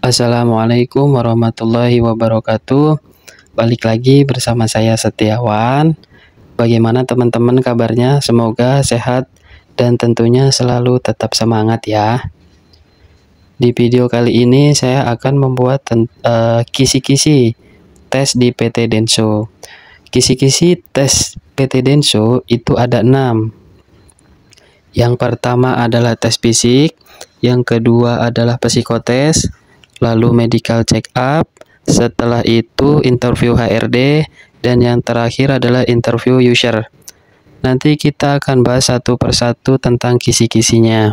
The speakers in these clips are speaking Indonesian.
Assalamualaikum warahmatullahi wabarakatuh. Balik lagi bersama saya Setiawan. Bagaimana teman-teman kabarnya? Semoga sehat dan tentunya selalu tetap semangat ya. Di video kali ini saya akan membuat kisi-kisi tes di PT Denso. Kisi-kisi tes PT Denso itu ada 6. Yang pertama adalah tes fisik, yang kedua adalah psikotes, lalu medical check up, setelah itu interview HRD, dan yang terakhir adalah interview user. Nanti kita akan bahas satu persatu tentang kisi-kisinya.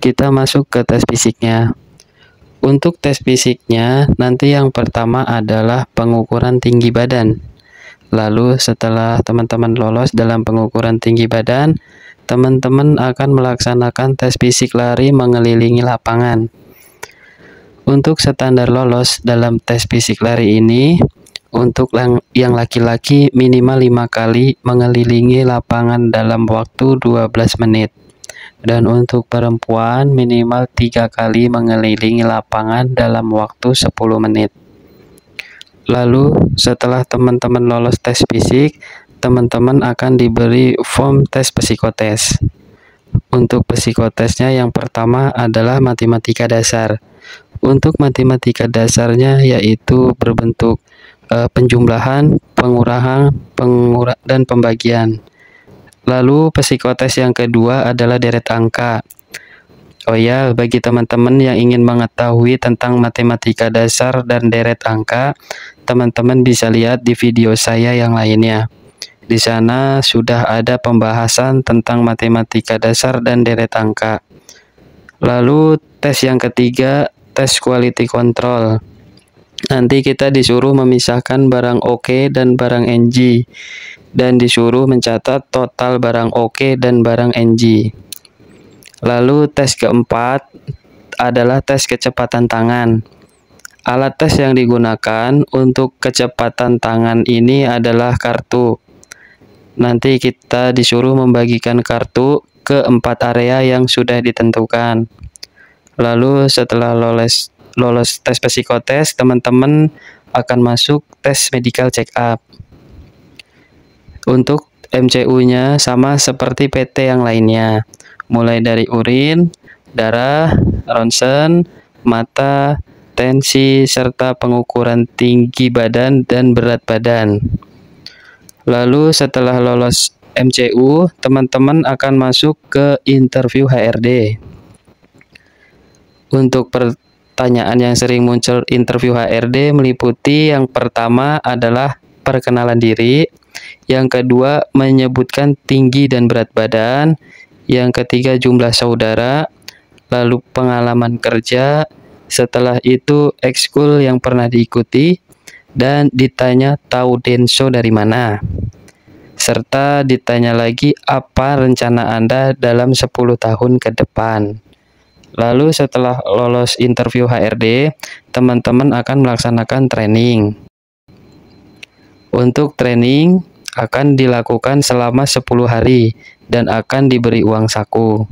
Kita masuk ke tes fisiknya. Untuk tes fisiknya, nanti yang pertama adalah pengukuran tinggi badan. Lalu setelah teman-teman lolos dalam pengukuran tinggi badan, teman-teman akan melaksanakan tes fisik lari mengelilingi lapangan. Untuk standar lolos dalam tes fisik lari ini, untuk yang laki-laki minimal 5 kali mengelilingi lapangan dalam waktu 12 menit. Dan untuk perempuan minimal 3 kali mengelilingi lapangan dalam waktu 10 menit. Lalu setelah teman-teman lolos tes fisik, teman-teman akan diberi form tes psikotes. Untuk psikotesnya yang pertama adalah matematika dasar. Untuk matematika dasarnya yaitu berbentuk penjumlahan, pengurangan, dan pembagian. Lalu psikotes yang kedua adalah deret angka. Oh ya, bagi teman-teman yang ingin mengetahui tentang matematika dasar dan deret angka, teman-teman bisa lihat di video saya yang lainnya. Di sana sudah ada pembahasan tentang matematika dasar dan deret angka. Lalu tes yang ketiga, tes quality control. Nanti kita disuruh memisahkan barang OK dan barang NG, dan disuruh mencatat total barang OK dan barang NG. Lalu tes keempat adalah tes kecepatan tangan. Alat tes yang digunakan untuk kecepatan tangan ini adalah kartu. Nanti kita disuruh membagikan kartu ke 4 area yang sudah ditentukan. Lalu setelah lolos tes psikotes, teman-teman akan masuk tes medical check up. Untuk MCU-nya sama seperti PT yang lainnya, mulai dari urin, darah, ronsen, mata, tensi, serta pengukuran tinggi badan dan berat badan. Lalu setelah lolos MCU, teman-teman akan masuk ke interview HRD. Untuk pertanyaan yang sering muncul interview HRD meliputi yang pertama adalah perkenalan diri, yang kedua menyebutkan tinggi dan berat badan, yang ketiga jumlah saudara, lalu pengalaman kerja, setelah itu ekskul yang pernah diikuti, dan ditanya tahu Denso dari mana. Serta ditanya lagi apa rencana Anda dalam 10 tahun ke depan. Lalu setelah lolos interview HRD, teman-teman akan melaksanakan training. Untuk training akan dilakukan selama 10 hari dan akan diberi uang saku.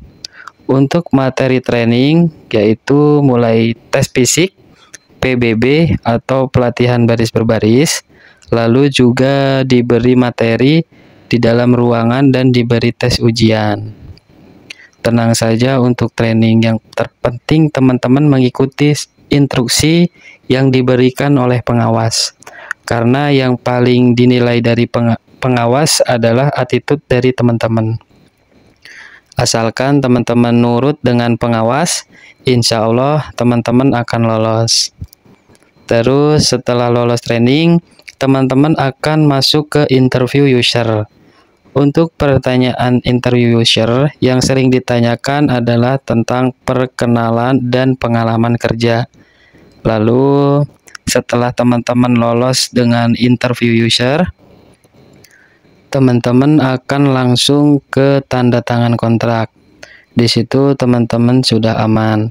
Untuk materi training yaitu mulai tes fisik, PBB atau pelatihan baris berbaris, lalu juga diberi materi di dalam ruangan dan diberi tes ujian. Tenang saja untuk training, yang terpenting teman-teman mengikuti instruksi yang diberikan oleh pengawas. Karena yang paling dinilai dari pengawas adalah attitude dari teman-teman. Asalkan teman-teman nurut dengan pengawas, insya Allah teman-teman akan lolos. Terus setelah lolos training, teman-teman akan masuk ke interview user. Untuk pertanyaan interview user yang sering ditanyakan adalah tentang perkenalan dan pengalaman kerja. Lalu setelah teman-teman lolos dengan interview user, teman-teman akan langsung ke tanda tangan kontrak. Di situ teman-teman sudah aman.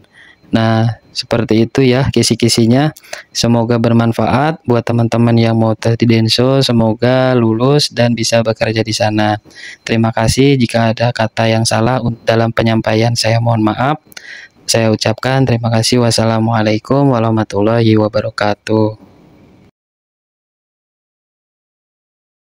Nah, seperti itu ya kisi-kisinya. Semoga bermanfaat buat teman-teman yang mau tes di Denso. Semoga lulus dan bisa bekerja di sana. Terima kasih. Jika ada kata yang salah dalam penyampaian, saya mohon maaf. Saya ucapkan terima kasih. Wassalamualaikum warahmatullahi wabarakatuh.